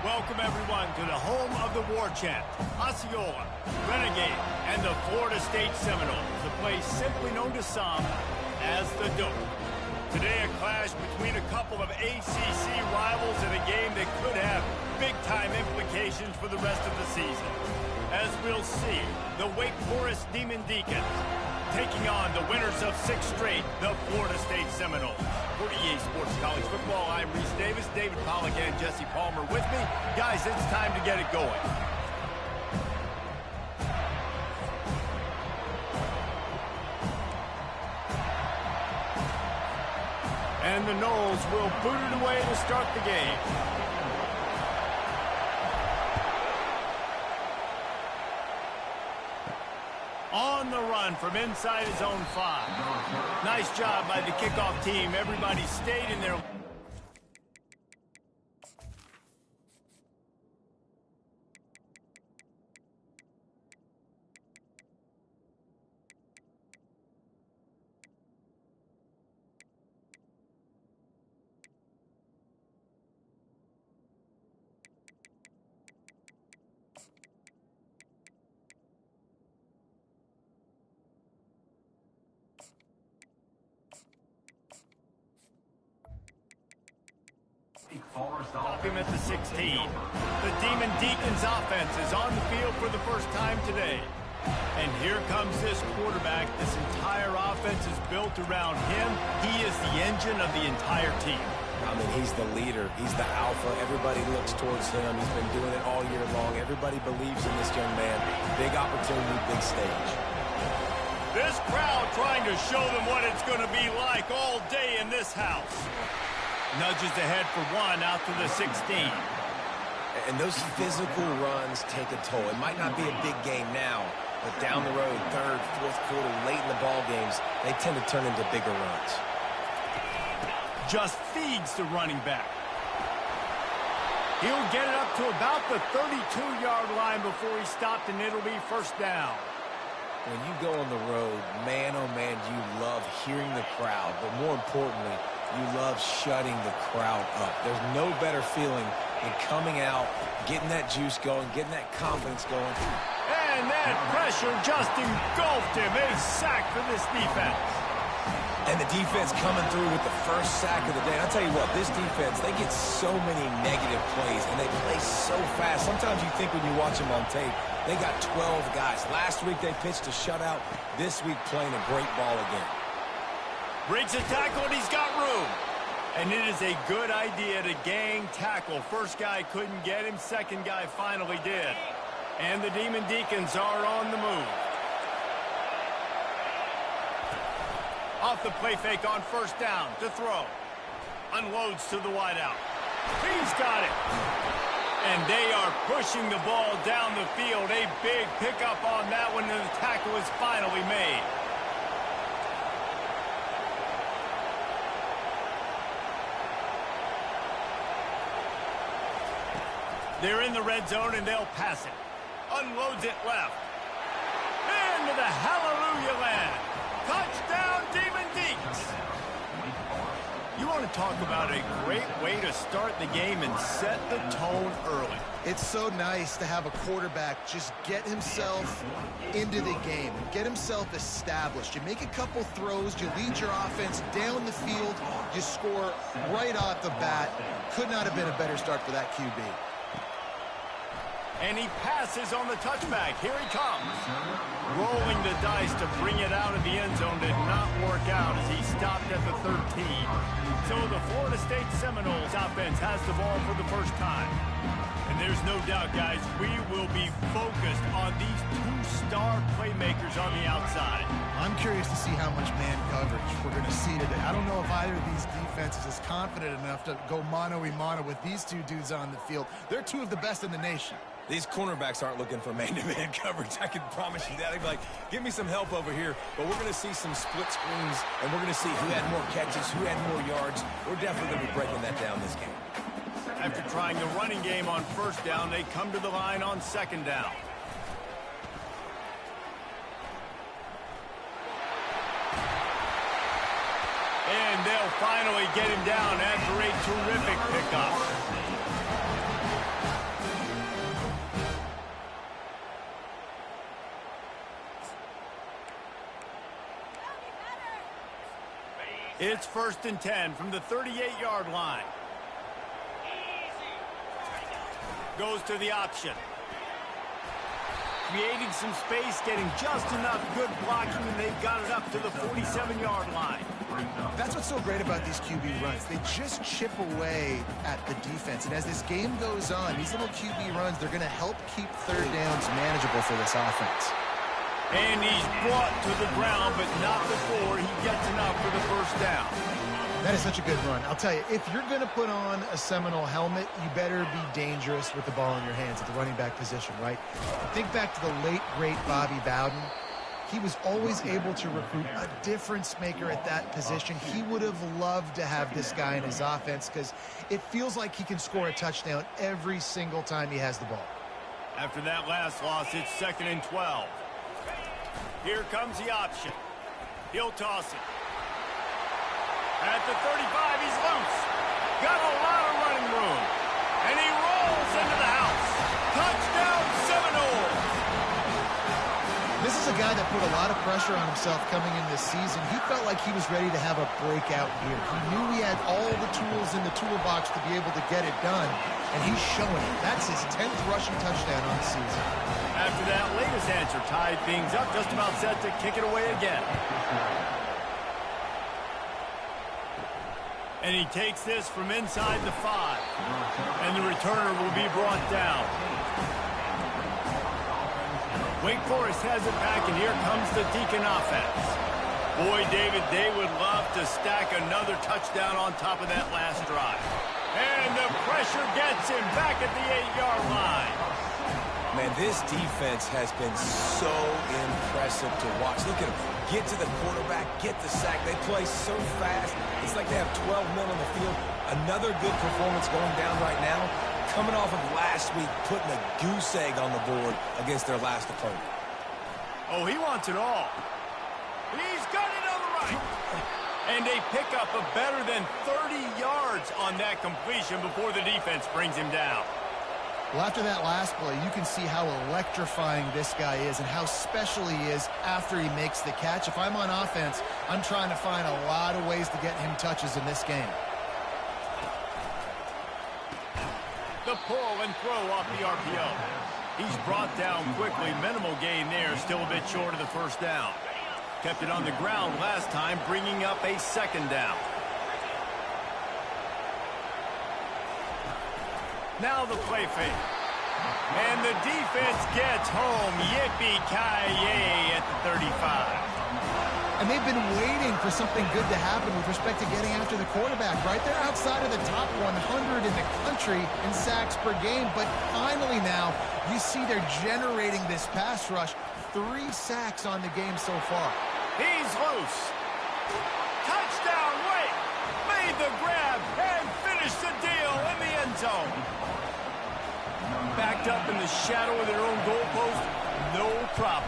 Welcome, everyone, to the home of the war chant, Osceola, Renegade, and the Florida State Seminoles, a place simply known to some as the Dope. Today, a clash between a couple of ACC rivals in a game that could have big-time implications for the rest of the season. As we'll see, the Wake Forest Demon Deacons taking on the winners of 6 straight, the Florida State Seminoles. For EA Sports College Football, I'm Reese Davis, David Pollack, and Jesse Palmer with me. Guys, it's time to get it going. And the Noles will boot it away to start the game. On the run from inside his own 5. Nice job by the kickoff team. Everybody stayed in their... Forrest Off him at the 16. The Demon Deacons offense is on the field for the first time today. And here comes this quarterback. This entire offense is built around him. He is the engine of the entire team. I mean, he's the leader. He's the alpha. Everybody looks towards him. He's been doing it all year long. Everybody believes in this young man. Big opportunity, big stage. This crowd trying to show them what it's going to be like all day in this house. Nudges ahead for 1 out to the 16. And those physical runs take a toll. It might not be a big game now, but down the road, 3rd, 4th quarter, late in the ball games, they tend to turn into bigger runs. Just feeds the running back. He'll get it up to about the 32-yard line before he stopped, and it'll be first down. When you go on the road, man, oh man, you love hearing the crowd, but more importantly, you love shutting the crowd up. There's no better feeling than coming out, getting that juice going, getting that confidence going. And that pressure just engulfed him. A sack for this defense. And the defense coming through with the first sack of the day. I'll tell you what, this defense, they get so many negative plays, and they play so fast. Sometimes you think when you watch them on tape, they got 12 guys. Last week they pitched a shutout. This week playing a great ball again. Breaks a tackle, and he's got room. And it is a good idea to gang tackle. First guy couldn't get him. Second guy finally did. And the Demon Deacons are on the move. Off the play fake on first down to throw. Unloads to the wideout. He's got it. And they are pushing the ball down the field. A big pickup on that one, and the tackle is finally made. They're in the red zone, and they'll pass it. Unloads it left. Into the hallelujah land. Touchdown, Demon Deacons. You want to talk about a great way to start the game and set the tone early. It's so nice to have a quarterback just get himself into the game, get himself established. You make a couple throws, you lead your offense down the field, you score right off the bat. Could not have been a better start for that QB. And he passes on the touchback. Here he comes. Rolling the dice to bring it out of the end zone did not work out as he stopped at the 13. So the Florida State Seminoles offense has the ball for the first time. And there's no doubt, guys, we will be focused on these 2-star playmakers on the outside. I'm curious to see how much man coverage we're going to see today. I don't know if either of these defenses is confident enough to go mano-a-mano with these two dudes on the field. They're 2 of the best in the nation. These cornerbacks aren't looking for man-to-man coverage. I can promise you that. They'd be like, give me some help over here. But we're going to see some split screens, and we're going to see who had more catches, who had more yards. We're definitely going to be breaking that down this game. After trying the running game on first down, they come to the line on second down. And they'll finally get him down after a terrific pickup. It's 1st and 10 from the 38-yard line. Goes to the option. Creating some space, getting just enough good blocking, and they've got it up to the 47-yard line. That's what's so great about these QB runs. They just chip away at the defense. And as this game goes on, these little QB runs, they're going to help keep third downs manageable for this offense. And he's brought to the ground, but not before he gets enough for the first down. That is such a good run. I'll tell you, if you're going to put on a Seminole helmet, you better be dangerous with the ball in your hands at the running back position, right? Think back to the late, great Bobby Bowden. He was always able to recruit a difference maker at that position. He would have loved to have this guy in his offense because it feels like he can score a touchdown every single time he has the ball. After that last loss, it's 2nd and 12. Here comes the option. He'll toss it. At the 35, he's loose. Got a lot of running room. And he rolls into the house. Touchdown, Seminoles. This is a guy that put a lot of pressure on himself coming in this season. He felt like he was ready to have a breakout year. He knew he had all the tools in the toolbox to be able to get it done, and he's showing it. That's his 10th rushing touchdown on the season. After that latest answer tied things up, just about set to kick it away again. And he takes this from inside the 5. And the returner will be brought down. Wake Forest has it back, and here comes the Deacon offense. Boy, David, they would love to stack another touchdown on top of that last drive. And the pressure gets him back at the 8-yard line. Man, this defense has been so impressive to watch. Look at them. Get to the quarterback, get the sack. They play so fast. It's like they have 12 men on the field. Another good performance going down right now. Coming off of last week, putting a goose egg on the board against their last opponent. Oh, he wants it all. He's got it on the right. And they pick up a better than 30 yards on that completion before the defense brings him down. Well, after that last play, you can see how electrifying this guy is and how special he is after he makes the catch. If I'm on offense, I'm trying to find a lot of ways to get him touches in this game. The pull and throw off the RPO. He's brought down quickly. Minimal gain there, still a bit short of the first down. Kept it on the ground last time, bringing up a 2nd down. Now the play fake. And the defense gets home. Yippee-ki-yay at the 35. And they've been waiting for something good to happen with respect to getting after the quarterback, right? They're outside of the top 100 in the country in sacks per game. But finally now, you see they're generating this pass rush. 3 sacks on the game so far. He's loose. Touchdown, Wake. Made the grab and finished the deal in the end zone. Backed up in the shadow of their own goalpost, no problem.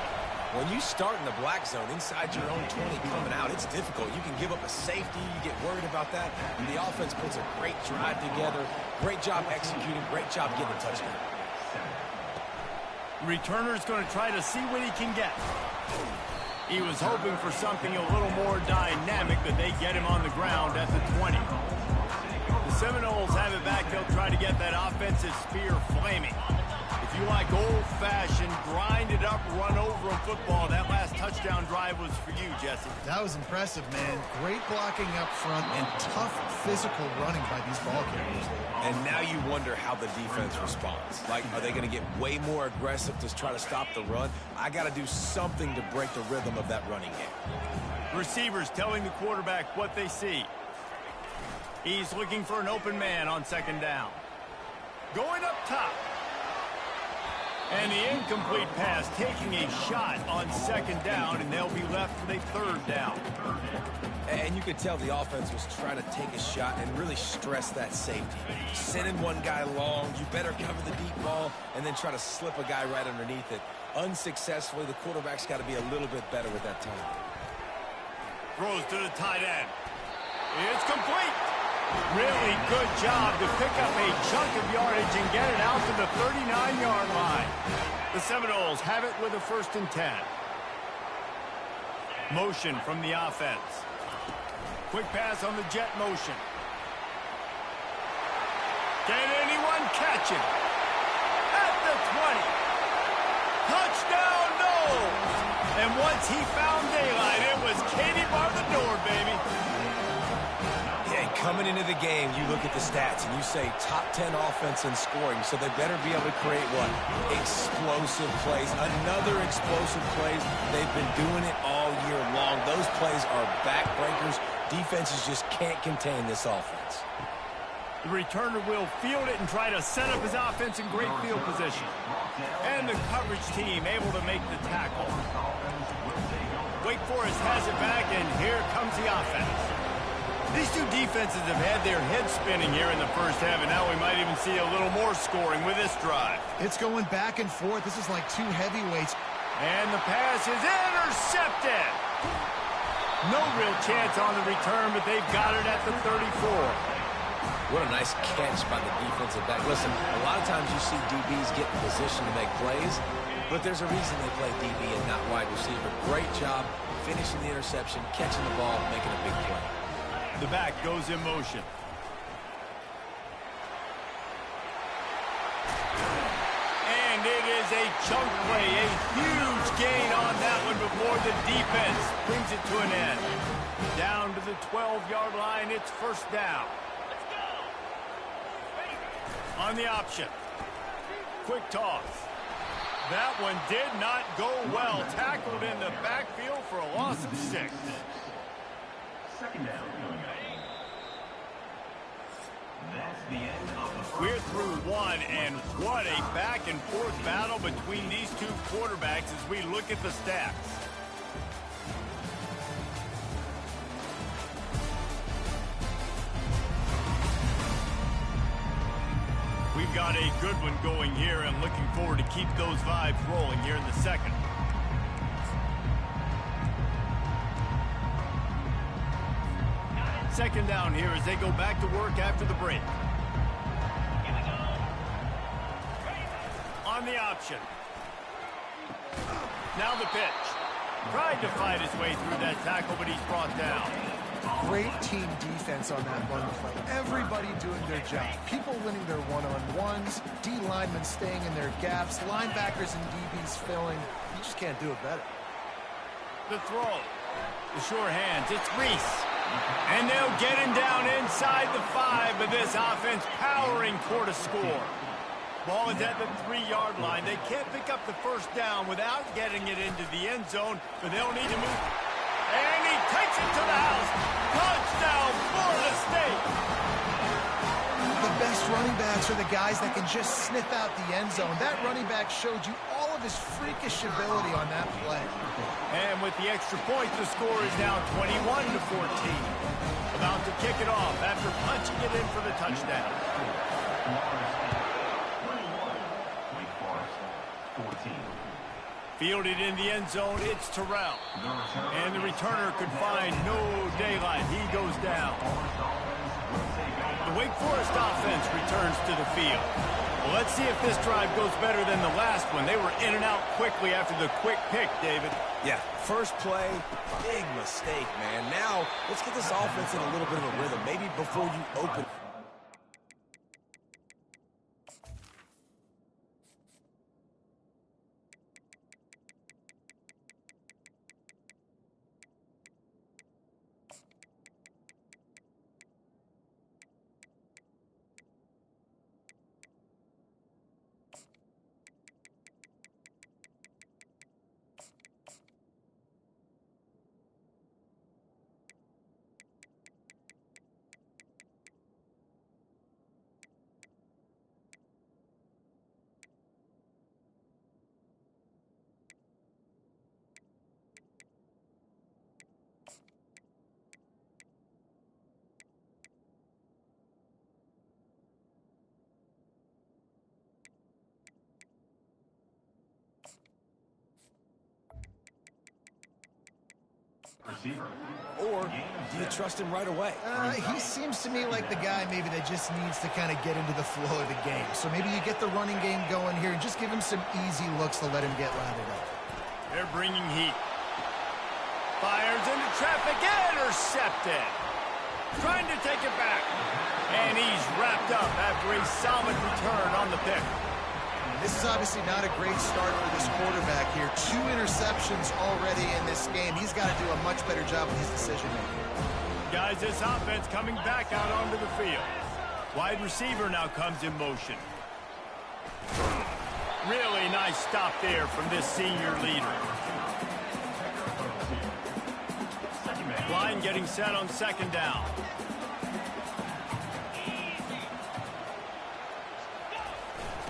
When you start in the black zone inside your own 20 coming out, it's difficult. You can give up a safety. You get worried about that. And the offense puts a great drive together. Great job executing. Great job getting a touchdown. Returner's going to try to see what he can get. He was hoping for something a little more dynamic, but they get him on the ground at the 20. The Seminoles have it back. They'll try to get that offensive spear flaming. If you like old-fashioned, grind-it-up, run-over football, that last touchdown drive was for you, Jesse. That was impressive, man. Great blocking up front and tough physical running by these ball carriers. And now you wonder how the defense responds. Like, are they going to get way more aggressive to try to stop the run? I got to do something to break the rhythm of that running game. Receivers telling the quarterback what they see. He's looking for an open man on 2nd down. Going up top. And the incomplete pass taking a shot on 2nd down, and they'll be left with a 3rd down. And you could tell the offense was trying to take a shot and really stress that safety. Sending one guy long, you better cover the deep ball, and then try to slip a guy right underneath it. Unsuccessfully, the quarterback's got to be a little bit better with that time. Throws to the tight end. It's complete. Really good job to pick up a chunk of yardage and get it out to the 39-yard line. The Seminoles have it with a 1st and 10. Motion from the offense. Quick pass on the jet motion. Can anyone catch him? At the 20. Touchdown, no! And once he found daylight, it was Katie bar the door, baby. Yeah, coming into the game, you look at the stats and you say top 10 offense in scoring, so they better be able to create what? Explosive plays. Another explosive plays. They've been doing it all year long. Those plays are backbreakers. Defenses just can't contain this offense. The returner will field it and try to set up his offense in great field position. And the coverage team able to make the tackle. Wake Forest has it back, and here comes the offense. These two defenses have had their heads spinning here in the first half, and now we might even see a little more scoring with this drive. It's going back and forth. This is like two heavyweights. And the pass is intercepted. No real chance on the return, but they've got it at the 34. What a nice catch by the defensive back. Listen, a lot of times you see DBs get in position to make plays, but there's a reason they play DB and not wide receiver. Great job finishing the interception, catching the ball, making a big play. The back goes in motion. And it is a chunk play, a huge gain on that one before the defense brings it to an end. Down to the 12-yard line, it's first down. On the option. Quick toss. That one did not go well. Tackled in the backfield for a loss of 6. Second down. That's the end of the first. We're through one, and what a back-and-forth battle between these two quarterbacks as we look at the stats. We've got a good one going here, and looking forward to keep those vibes rolling here in the second. Second down here as they go back to work after the break. On the option. Now the pitch. Tried to fight his way through that tackle, but he's brought down. Great team defense on that run play. Everybody doing their job. People winning their one-on-ones, D linemen staying in their gaps, linebackers and DBs filling. You just can't do it better. The throw. The sure hands. It's Reese. And they'll get him down inside the 5, but this offense powering toward a score. Ball is at the 3-yard line. They can't pick up the first down without getting it into the end zone, but they'll need to move. And he takes it to the house. Touchdown, Florida State. The best running backs are the guys that can just sniff out the end zone. That running back showed you all of his freakish ability on that play. And with the extra point, the score is now 21-14. About to kick it off after punching it in for the touchdown. Fielded in the end zone, it's Terrell. And the returner could find no daylight. He goes down. The Wake Forest offense returns to the field. Well, let's see if this drive goes better than the last one. They were in and out quickly after the quick pick, David. Yeah, first play, big mistake, man. Now, let's get this offense in a little bit of a rhythm. Maybe before you open. Or do you trust him right away? He seems to me like the guy maybe that just needs to kind of get into the flow of the game. So maybe you get the running game going here and just give him some easy looks to let him get lathered up. They're bringing heat. Fires into traffic, intercepted. Trying to take it back. And he's wrapped up after a solid return on the pick. This is obviously not a great start for this quarterback here. 2 interceptions already in this game. He's got to do a much better job with his decision-making. Guys, this offense coming back out onto the field. Wide receiver now comes in motion. Really nice stop there from this senior leader. Line getting set on second down.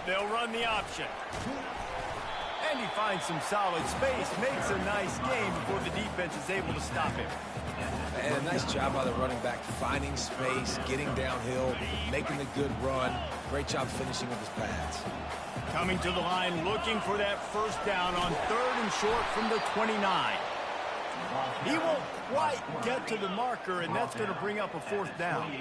They'll run the option. And he finds some solid space, makes a nice game before the defense is able to stop him. And a nice job by the running back, finding space, getting downhill, making a good run. Great job finishing with his pads. Coming to the line, looking for that first down on 3rd and short from the 29. He won't quite get to the marker, and that's going to bring up a 4th down.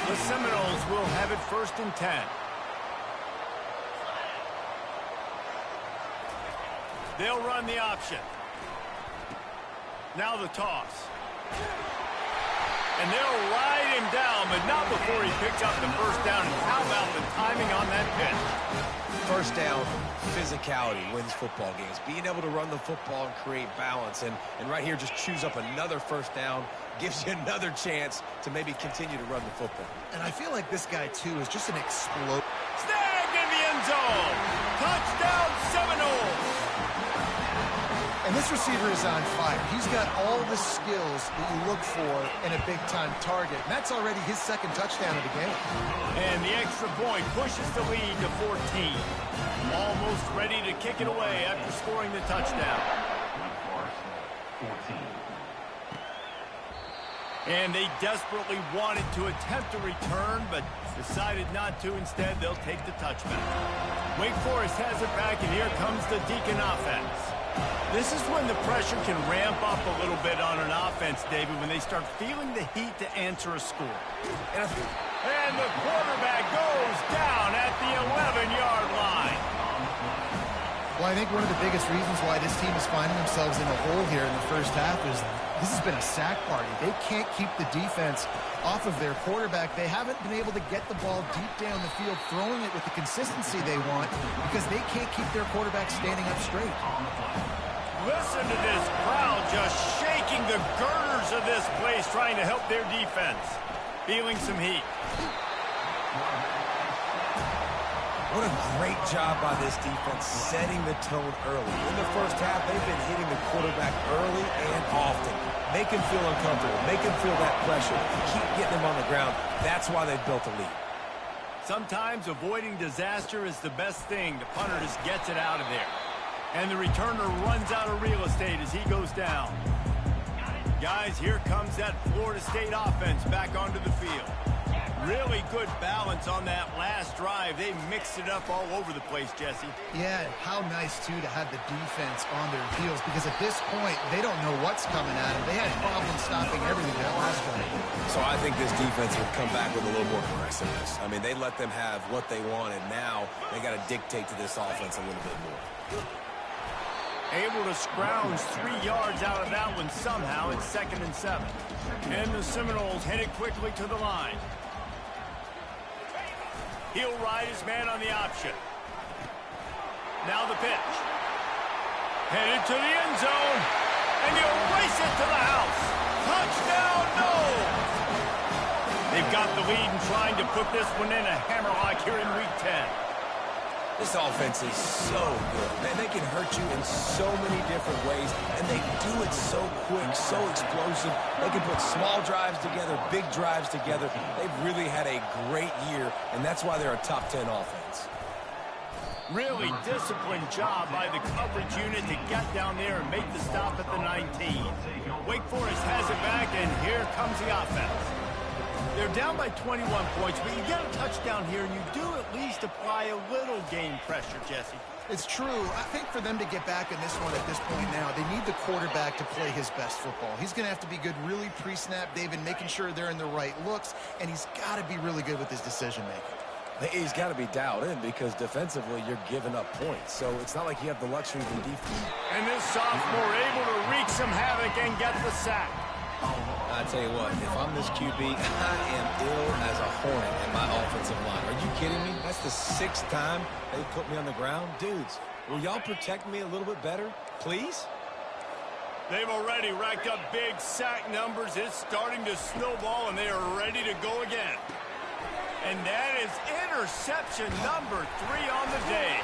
The Seminoles will have it 1st and 10. They'll run the option. Now the toss. And they'll ride him down, but not before he picks up the first down. And how about the timing on that pitch? First down, physicality wins football games. Being able to run the football and create balance. And right here, just choose up another first down, gives you another chance to maybe continue to run the football. And I feel like this guy, too, is just an explosion. Snagged in the end zone. Touchdown, Seminoles. And this receiver is on fire. He's got all the skills that you look for in a big-time target. And that's already his 2nd touchdown of the game. And the extra point pushes the lead to 14. Almost ready to kick it away after scoring the touchdown. And they desperately wanted to attempt a return, but decided not to. Instead, they'll take the touchback. Wake Forest has it back, and here comes the Deacon offense. This is when the pressure can ramp up a little bit on an offense, David, when they start feeling the heat to answer a score. And the quarterback goes down at the 11-yard line. Well, I think one of the biggest reasons why this team is finding themselves in a hole here in the first half is this has been a sack party. They can't keep the defense off of their quarterback. They haven't been able to get the ball deep down the field, throwing it with the consistency they want because they can't keep their quarterback standing up straight. Listen to this crowd just shaking the girders of this place, trying to help their defense. Feeling some heat. What a great job by this defense setting the tone early. In the first half, they've been hitting the quarterback early and often. Make him feel uncomfortable. Make him feel that pressure. Keep getting him on the ground. That's why they've built a lead. Sometimes avoiding disaster is the best thing. The punter just gets it out of there. And the returner runs out of real estate as he goes down. Guys, here comes that Florida State offense back onto the field. Really good balance on that last drive. They mixed it up all over the place, Jesse. Yeah, how nice, too, to have the defense on their heels because at this point, they don't know what's coming at them. They had problems stopping everything that last one. So I think this defense would come back with a little more aggressiveness. I mean, they let them have what they wanted. Now they got to dictate to this offense a little bit more. Able to scrounge 3 yards out of that one somehow. It's 2nd and 7. And the Seminoles headed quickly to the line. He'll ride his man on the option. Now the pitch. Headed to the end zone. And he'll race it to the house. Touchdown, Noles! They've got the lead and trying to put this one in a hammerlock here in Week 10. This offense is so good. Man, they can hurt you in so many different ways, and they do it so quick, so explosive. They can put small drives together, big drives together. They've really had a great year, and that's why they're a top 10 offense. Really disciplined job by the coverage unit to get down there and make the stop at the 19. Wake Forest has it back, and here comes the offense. They're down by 21 points, but you get a touchdown here, and you do at least apply a little game pressure, Jesse. It's true. I think for them to get back in this one at this point now, they need the quarterback to play his best football. He's going to have to be good really pre-snap, David, making sure they're in the right looks, and he's got to be really good with his decision-making. He's got to be dialed in because defensively you're giving up points. So it's not like you have the luxury of the defense. And this sophomore able to wreak some havoc and get the sack. I tell you what, if I'm this QB, I am ill as a hornet in my offensive line. Are you kidding me? That's the 6th time they put me on the ground. Dudes, will y'all protect me a little bit better, please? They've already racked up big sack numbers. It's starting to snowball, and they are ready to go again. And that is interception number 3 on the day.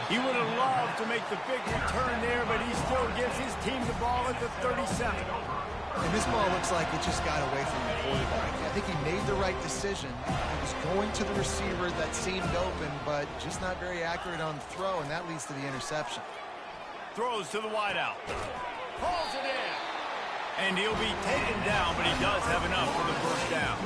He would have loved to make the big return there, but he still gives his team the ball at the 37. And this ball looks like it just got away from the quarterback. I think he made the right decision. He was going to the receiver that seemed open, but just not very accurate on the throw, and that leads to the interception. Throws to the wideout. Pulls it in. And he'll be taken down, but he does have enough for the first down.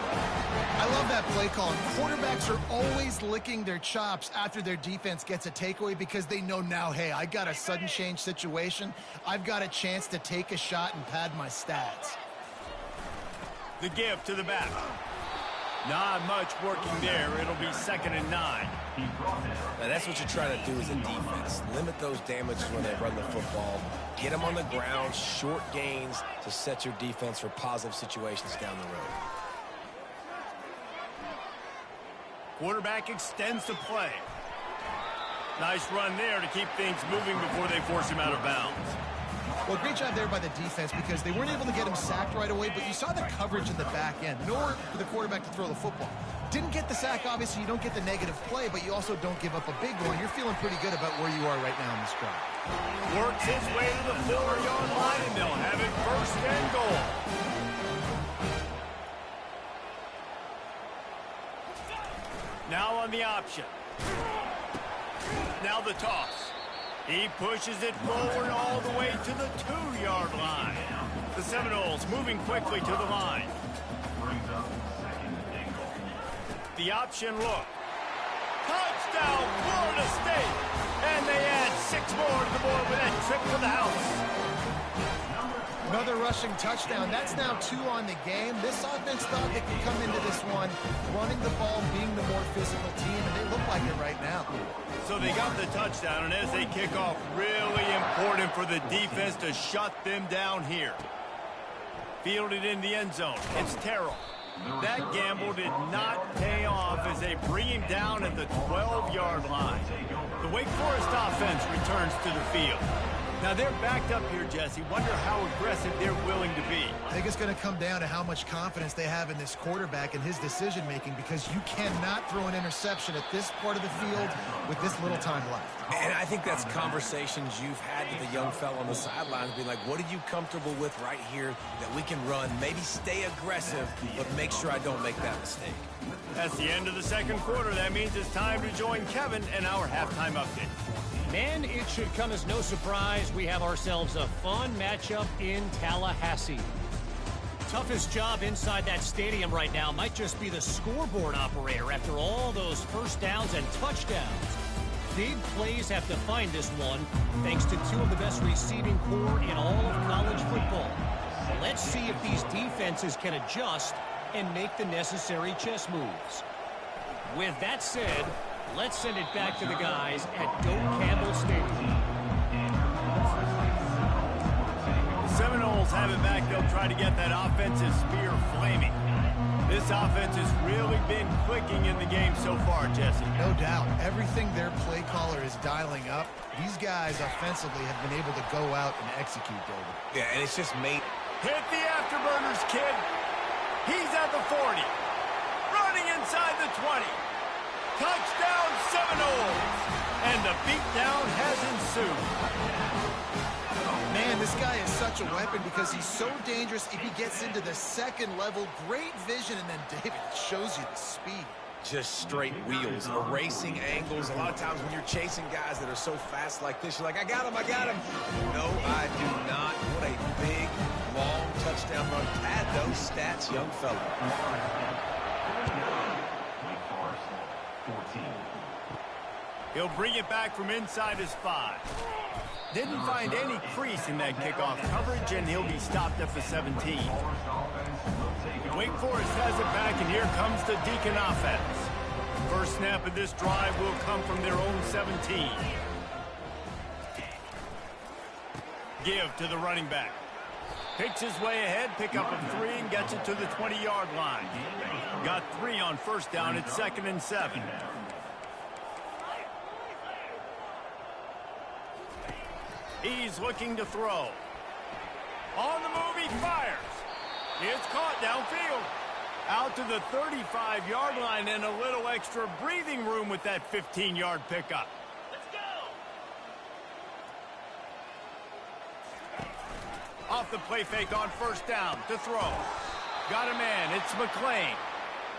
I love that play call. Quarterbacks are always licking their chops after their defense gets a takeaway because they know now, hey, I got a sudden change situation. I've got a chance to take a shot and pad my stats. The give to the back. Not much working there. It'll be 2nd and 9. Now, that's what you try to do as a defense. Limit those damages when they run the football. Get them on the ground, short gains to set your defense for positive situations down the road. Quarterback extends the play. Nice run there to keep things moving before they force him out of bounds. Well, great job there by the defense because they weren't able to get him sacked right away, but you saw the coverage in the back end. Nowhere for the quarterback to throw the football. Didn't get the sack, obviously. You don't get the negative play, but you also don't give up a big one. You're feeling pretty good about where you are right now in this drive. Works his way to the 4-yard line, and they'll have it 1st and goal. Now on the option. Now the toss. He pushes it forward all the way to the 2-yard line. The Seminoles moving quickly to the line. The option look. Touchdown, Florida State. And they add 6 more to the board with that trip to the house. Another rushing touchdown. That's now 2 on the game. This offense thought they could come into this one running the ball, being the more physical team, and they look like it right now. So they got the touchdown, and as they kick off, really important for the defense to shut them down here. Fielded in the end zone. It's Terrell. That gamble did not pay off as they bring him down at the 12-yard line. The Wake Forest offense returns to the field. Now they're backed up here, Jesse. Wonder how aggressive they're willing to be. I think it's going to come down to how much confidence they have in this quarterback and his decision-making because you cannot throw an interception at this part of the field with this little time left. And I think that's conversations you've had with the young fella on the sidelines. Be like, what are you comfortable with right here that we can run? Maybe stay aggressive, but make sure I don't make that mistake. That's the end of the 2nd quarter. That means it's time to join Kevin and our halftime update. Man, it should come as no surprise we have ourselves a fun matchup in Tallahassee. Toughest job inside that stadium right now might just be the scoreboard operator after all those first downs and touchdowns. Big plays have defined this one, thanks to 2 of the best receiving corps in all of college football. Let's see if these defenses can adjust and make the necessary chess moves. With that said, let's send it back to the guys at Doak Campbell Stadium. The Seminoles have it back. They'll try to get that offensive spear flaming. This offense has really been clicking in the game so far, Jesse. No doubt. Everything their play caller is dialing up, these guys offensively have been able to go out and execute, David. Yeah, and it's just made. Hit the afterburners, kid. He's at the 40. Running inside the 20. Touchdown, Seminoles! And the beatdown has ensued. Man, this guy is such a weapon because he's so dangerous if he gets into the 2nd level. Great vision, and then David shows you the speed. Just straight wheels, erasing angles. A lot of times when you're chasing guys that are so fast like this, you're like, I got him, I got him. No, I do not. What a big, long touchdown run. Pad those stats, young fella. He'll bring it back from inside his 5. Didn't find any crease in that kickoff coverage, and he'll be stopped at the 17. Wake Forest has it back, and here comes the Deacon offense. First snap of this drive will come from their own 17. Give to the running back. Picks his way ahead, pick up a 3, and gets it to the 20-yard line. Got 3 on first down at 2nd and 7. He's looking to throw. On the move, he fires. It's caught downfield. Out to the 35-yard line, and a little extra breathing room with that 15-yard pickup. Let's go! Off the play fake on first down to throw. Got a man. It's McClain.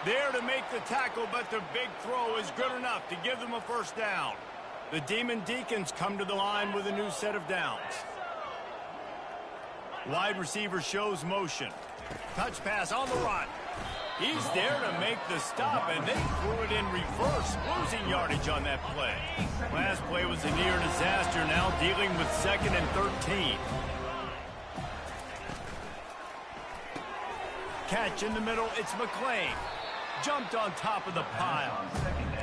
There to make the tackle, but the big throw is good enough to give them a first down. The Demon Deacons come to the line with a new set of downs. Wide receiver shows motion. Touch pass on the run. He's there to make the stop, and they threw it in reverse, losing yardage on that play. Last play was a near disaster, now dealing with 2nd and 13. Catch in the middle, it's McClain. Jumped on top of the pile.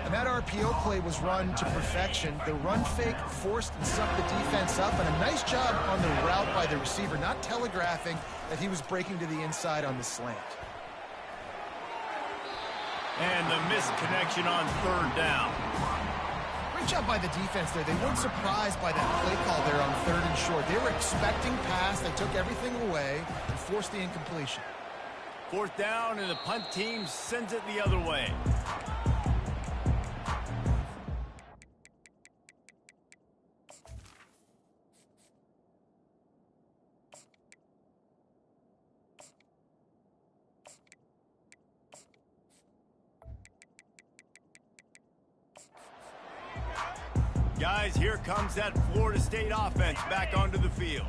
And that RPO play was run to perfection. The run fake forced and sucked the defense up, and a nice job on the route by the receiver, not telegraphing that he was breaking to the inside on the slant. And the missed connection on 3rd down. Great job by the defense there. They weren't surprised by that play call there on 3rd and short. They were expecting pass. They took everything away and forced the incompletion. 4th down, and the punt team sends it the other way. Guys, here comes that Florida State offense back onto the field.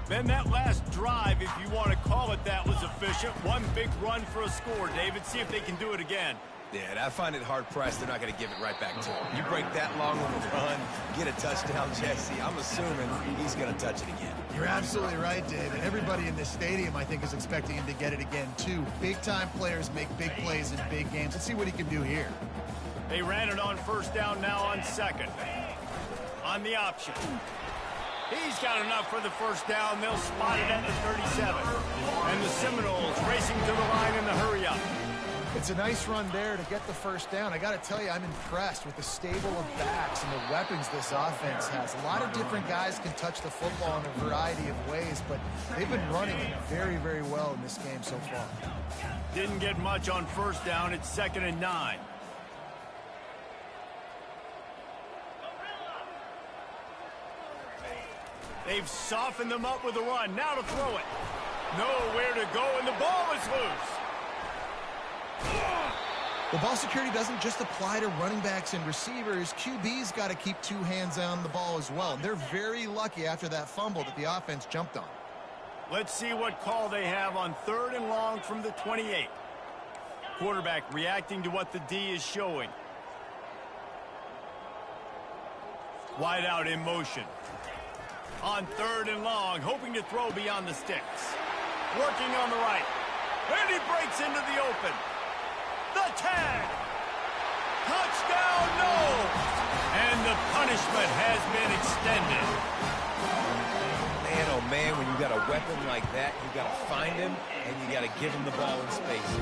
Then that last drive, if you want to call it that, was efficient. One big run for a score, David. See if they can do it again. Yeah, and I find it hard-pressed they're not going to give it right back to him. You break that long of a run, get a touchdown, Jesse, I'm assuming he's going to touch it again. You're absolutely right, Dave. And everybody in this stadium, I think, is expecting him to get it again, too. Big-time players make big plays in big games. Let's see what he can do here. They ran it on first down, now on 2nd. On the option. He's got enough for the first down. They'll spot it at the 37. And the Seminoles racing to the line in the hurry-up. It's a nice run there to get the first down. I got to tell you, I'm impressed with the stable of backs and the weapons this offense has. A lot of different guys can touch the football in a variety of ways, but they've been running it very, very well in this game so far. Didn't get much on first down. It's 2nd and 9. They've softened them up with a run. Now to throw it. Nowhere to go, and the ball is loose. The ball security doesn't just apply to running backs and receivers. QB's got to keep 2 hands on the ball as well. And they're very lucky after that fumble that the offense jumped on. Let's see what call they have on 3rd and long from the 28. Quarterback reacting to what the D is showing. Wide out in motion. On 3rd and long, hoping to throw beyond the sticks. Working on the right. And he breaks into the open. The tag. Touchdown, no. And the punishment has been extended. Man, oh man, when you got a weapon like that, you got to find him, and you got to give him the ball in space.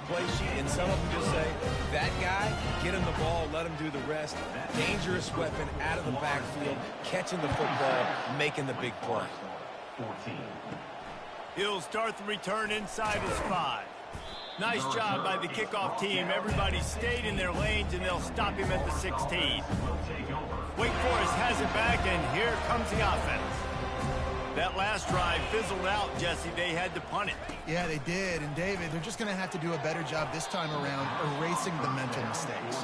Play sheet, and some of them just say, that guy, get him the ball, let him do the rest. Dangerous weapon out of the backfield, catching the football, making the big play. He'll start the return inside his 5. Nice job by the kickoff team. Everybody stayed in their lanes, and they'll stop him at the 16. Wake Forest has it back, and here comes the offense. That last drive fizzled out, Jesse. They had to punt it. Yeah, they did. And, David, they're just going to have to do a better job this time around erasing the mental mistakes.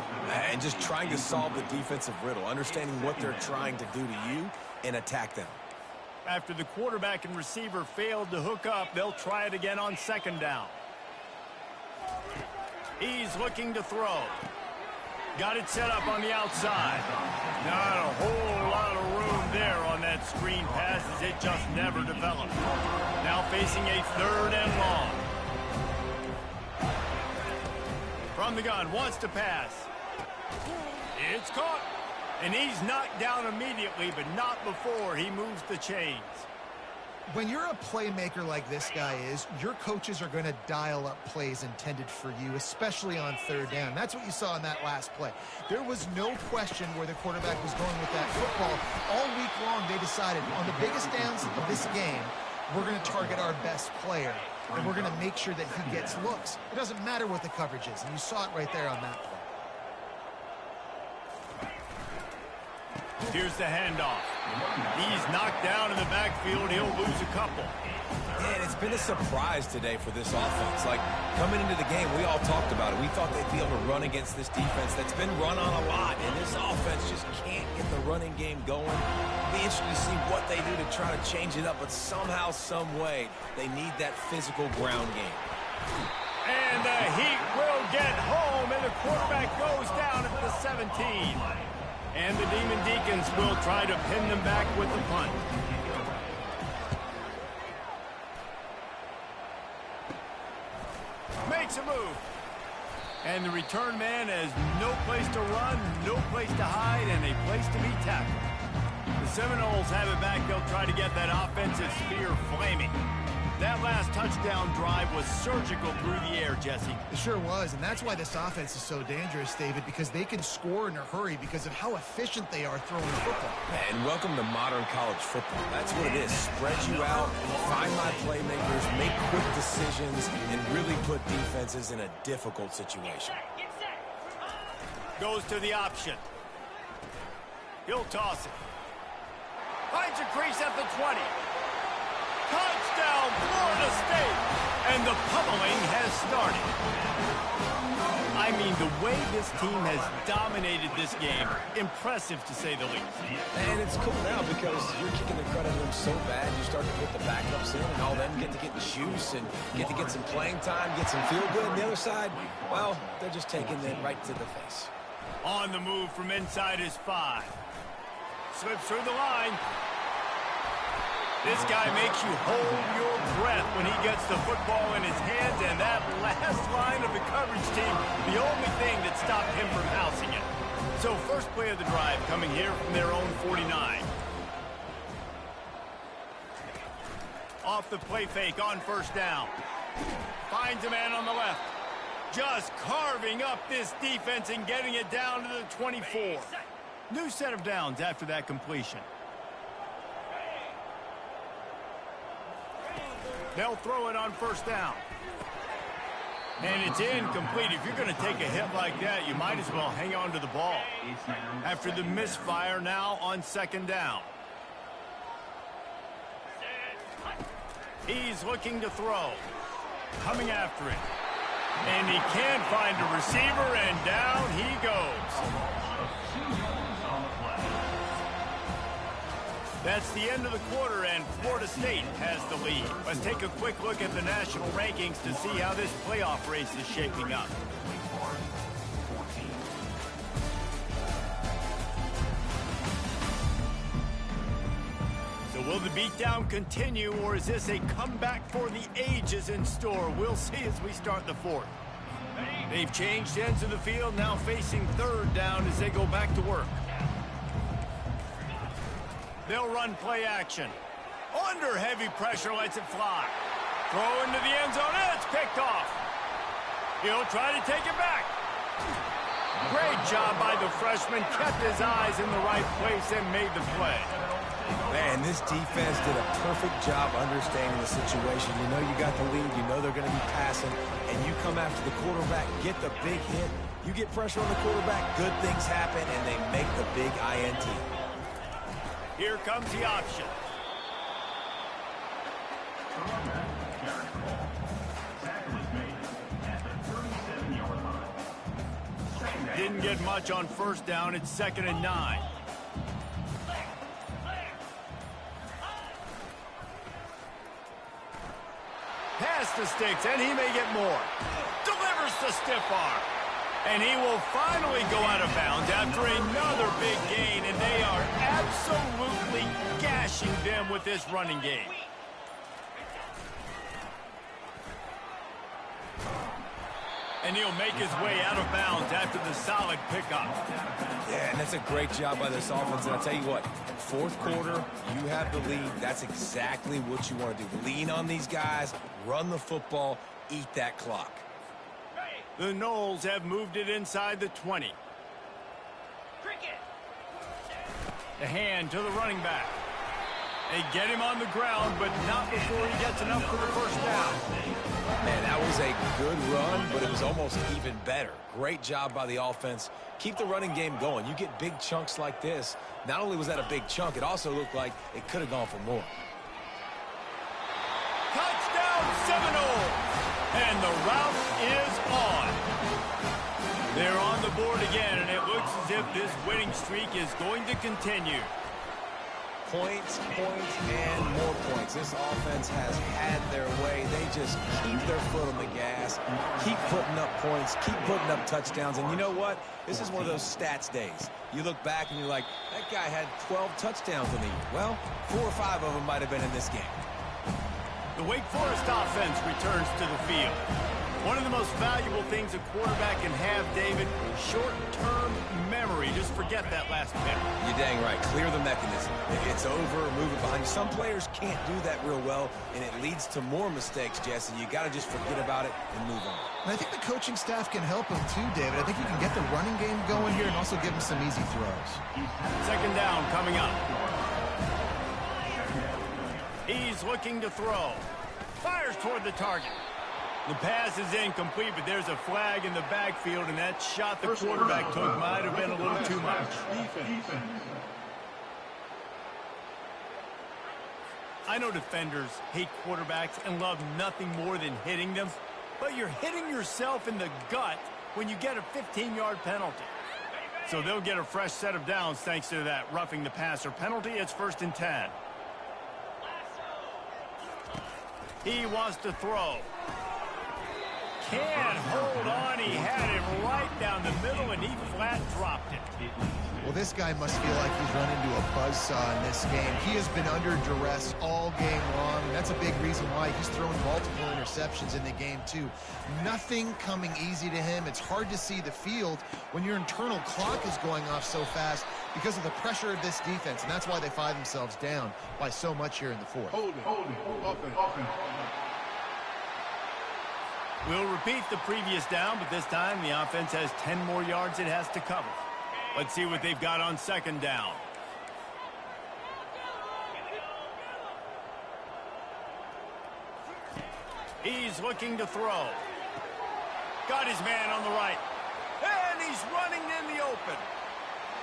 And just trying to solve the defensive riddle, understanding what they're trying to do to you and attack them. After the quarterback and receiver failed to hook up, they'll try it again on second down. He's looking to throw. Got it set up on the outside. Not a whole lot of room there on that screen pass as it just never developed. Now facing a 3rd and long. From the gun, wants to pass. It's caught. And he's knocked down immediately, but not before he moves the chains. When you're a playmaker like this guy is, your coaches are going to dial up plays intended for you, especially on 3rd down. That's what you saw in that last play. There was no question where the quarterback was going with that football. All week long, they decided on the biggest downs of this game, we're going to target our best player, and we're going to make sure that he gets looks. It doesn't matter what the coverage is, and you saw it right there on that play. Here's the handoff. He's knocked down in the backfield. He'll lose a couple. And it's been a surprise today for this offense. Like, coming into the game, we all talked about it. We thought they'd be able to run against this defense that's been run on a lot. And this offense just can't get the running game going. It'll be interesting to see what they do to try to change it up. But somehow, some way, they need that physical ground game. And the Heat will get home. And the quarterback goes down at the 17. And the Demon Deacons will try to pin them back with the punt. Makes a move. And the return man has no place to run, no place to hide, and a place to be tackled. The Seminoles have it back. They'll try to get that offensive spear flaming. That last touchdown drive was surgical through the air, Jesse. It sure was, and that's why this offense is so dangerous, David, because they can score in a hurry because of how efficient they are throwing the football. And welcome to modern college football. That's what it is. Spread you out, find my playmakers, make quick decisions, and really put defenses in a difficult situation. Goes to the option. He'll toss it. Finds a crease at the 20. Touchdown, Florida State! And the pummeling has started. I mean, the way this team has dominated this game, impressive to say the least. And it's cool now because you're kicking the credit to them so bad, you start to put the backups in, and all them get to get juice and get to get some playing time, get some feel good. And the other side, well, they're just taking it right to the face. On the move from inside his 5. Slips through the line. This guy makes you hold your breath when he gets the football in his hands, and that last line of the coverage team, the only thing that stopped him from housing it. So first play of the drive coming here from their own 49. Off the play fake on 1st down. Finds a man on the left. Just carving up this defense and getting it down to the 24. New set of downs after that completion. They'll throw it on 1st down. And it's incomplete. If you're going to take a hit like that, you might as well hang on to the ball. After the misfire, now on 2nd down. He's looking to throw. Coming after it. And he can't find a receiver, and down he goes. That's the end of the quarter, and Florida State has the lead. Let's take a quick look at the national rankings to see how this playoff race is shaping up. So will the beatdown continue, or is this a comeback for the ages in store? We'll see as we start the 4th. They've changed ends of the field, now facing 3rd down as they go back to work. They'll run play action. Under heavy pressure, lets it fly. Throw into the end zone, and it's picked off. He'll try to take it back. Great job by the freshman. Kept his eyes in the right place and made the play. Man, this defense did a perfect job understanding the situation. You know you got the lead. You know they're going to be passing. And you come after the quarterback, get the big hit. You get pressure on the quarterback, good things happen, and they make the big INT. Here comes the option. Didn't get much on first down. It's 2nd and 9. Pass to Sticks, and he may get more. Delivers the stiff arm. And he will finally go out of bounds after another big gain, and they are absolutely gashing them with this running game. And he'll make his way out of bounds after the solid pickup. Yeah, and that's a great job by this offense. And I'll tell you what, 4th quarter, you have the lead. That's exactly what you want to do. Lean on these guys, run the football, eat that clock. The Noles have moved it inside the 20. The hand to the running back. They get him on the ground, but not before he gets enough for the first down. Man, that was a good run, but it was almost even better. Great job by the offense. Keep the running game going. You get big chunks like this. Not only was that a big chunk, it also looked like it could have gone for more. Touchdown Seminoles! And the route is on. They're on the board again, and it looks as if this winning streak is going to continue. Points, and more points. This offense has had their way. They just keep their foot on the gas, keep putting up points, keep putting up touchdowns. And you know what? This is one of those stats days. You look back and you're like, that guy had 12 touchdowns in the year. Well, 4 or 5 of them might have been in this game. The Wake Forest offense returns to the field. One of the most valuable things a quarterback can have, David, short-term memory. Just forget that last pick. You're dang right. Clear the mechanism. It's over, move it behind you. Some players can't do that real well, and it leads to more mistakes, Jesse. You got to just forget about it and move on. And I think the coaching staff can help him too, David. I think you can get the running game going here and also give him some easy throws. 2nd down coming up. He's looking to throw. Fires toward the target. The pass is incomplete, but there's a flag in the backfield, and that shot the quarterback took might have been a little too much. I know defenders hate quarterbacks and love nothing more than hitting them, but you're hitting yourself in the gut when you get a 15-yard penalty. So they'll get a fresh set of downs thanks to that roughing the passer penalty. It's 1st and 10. He wants to throw. Can't hold on. He had it right down the middle, and he flat dropped it. Well, this guy must feel like he's run into a buzzsaw in this game. He has been under duress all game long. That's a big reason why he's thrown multiple interceptions in the game, too. Nothing coming easy to him. It's hard to see the field when your internal clock is going off so fast because of the pressure of this defense, and that's why they find themselves down by so much here in the 4th. We'll repeat the previous down, but this time the offense has 10 more yards it has to cover. Let's see what they've got on 2nd down. He's looking to throw. Got his man on the right. And he's running in the open.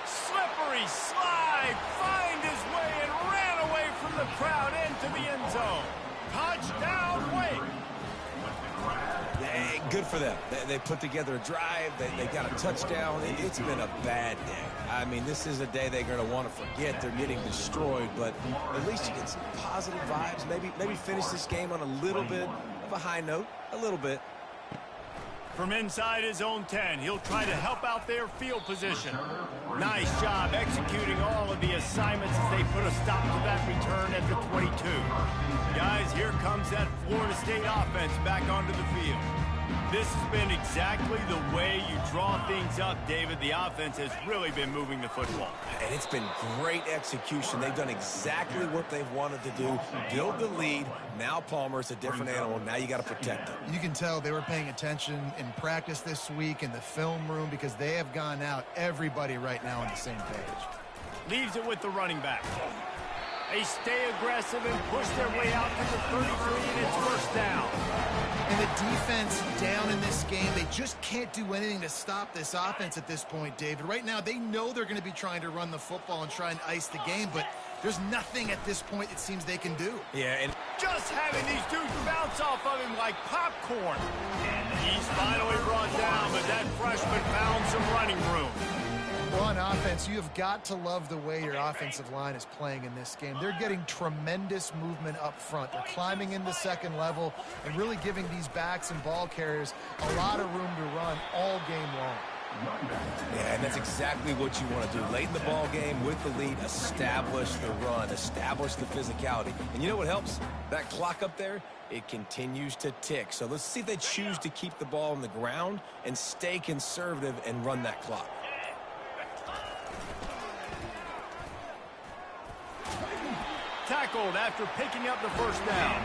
Slippery slide. Find his way and ran away from the crowd into the end zone. Touchdown, Wake. Hey, good for them. They put together a drive. They got a touchdown. It's been a bad day. I mean, this is a day they're going to want to forget. They're getting destroyed, but at least you get some positive vibes. Maybe finish this game on a little bit of a high note. A little bit. From inside his own 10, he'll try to help out their field position. Nice job executing all of the assignments as they put a stop to that return at the 22. Guys, here comes that Florida State offense back onto the field. This has been exactly the way you draw things up, David. The offense has really been moving the football. And it's been great execution. They've done exactly what they've wanted to do. Build the lead. Now Palmer's a different animal. Now you got to protect him. You can tell they were paying attention in practice this week in the film room because they have gone out, everybody right now on the same page. Leaves it with the running back. They stay aggressive and push their way out to the 33, and it's 1st down. And the defense down in this game, they just can't do anything to stop this offense at this point, David. Right now, they know they're going to be trying to run the football and try and ice the game, but There's nothing at this point it seems they can do. Yeah, and Just having these dudes bounce off of him like popcorn. He's finally brought down, but that freshman found some running room. Well, on offense, you have got to love the way your offensive line is playing in this game. They're getting tremendous movement up front. They're climbing into second level and really giving these backs and ball carriers a lot of room to run all game long. yeah, and that's exactly what you want to do. Late in the ball game with the lead, establish the run, establish the physicality. And you know what helps? That clock up there, it continues to tick. So let's see if they choose to keep the ball on the ground and stay conservative and run that clock. Tackled after picking up the first down.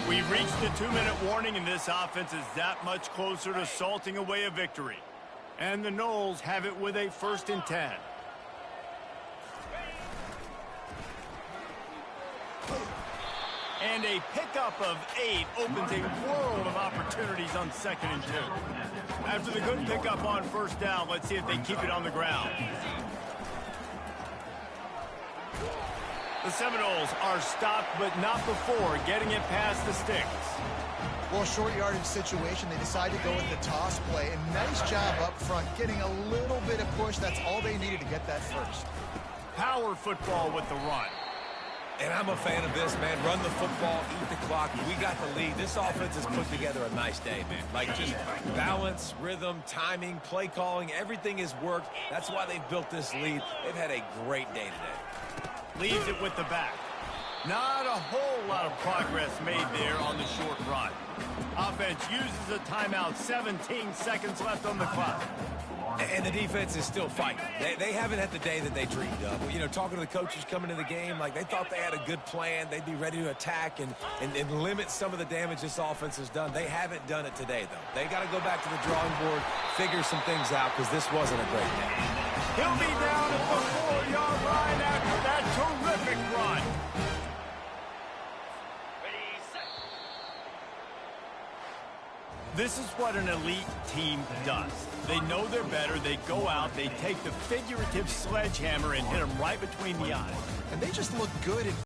We reached the 2-minute warning, and this offense is that much closer to salting away a victory. And the Noles have it with a 1st and 10. And a pickup of 8 opens a world of opportunities on 2nd and 2. After the good pickup on 1st down, let's see if they keep it on the ground. The Seminoles are stopped, but not before getting it past the sticks. Well, short yardage situation, they decide to go with the toss play. And nice job up front, getting a little bit of push. That's all they needed to get that first. Power football with the run. And I'm a fan of this, man. Run the football, eat the clock. We got the lead. This offense has put together a nice day, man. Like, just balance, rhythm, timing, play calling, everything has worked. That's why they've built this lead. They've had a great day today. Leaves it with the back. Not a whole lot of progress made there on the short run. Offense uses a timeout. 17 seconds left on the clock. And the defense is still fighting. They haven't had the day that they dreamed of. You know, talking to the coaches coming into the game, like they thought they had a good plan. They'd be ready to attack and limit some of the damage this offense has done. They haven't done it today, though. They got to go back to the drawing board, figure some things out, because this wasn't a great day. He'll be down at the 4-yard line after that terrific run. This is what an elite team does. They know they're better. They go out. They take the figurative sledgehammer and hit them right between the eyes. And they just look good in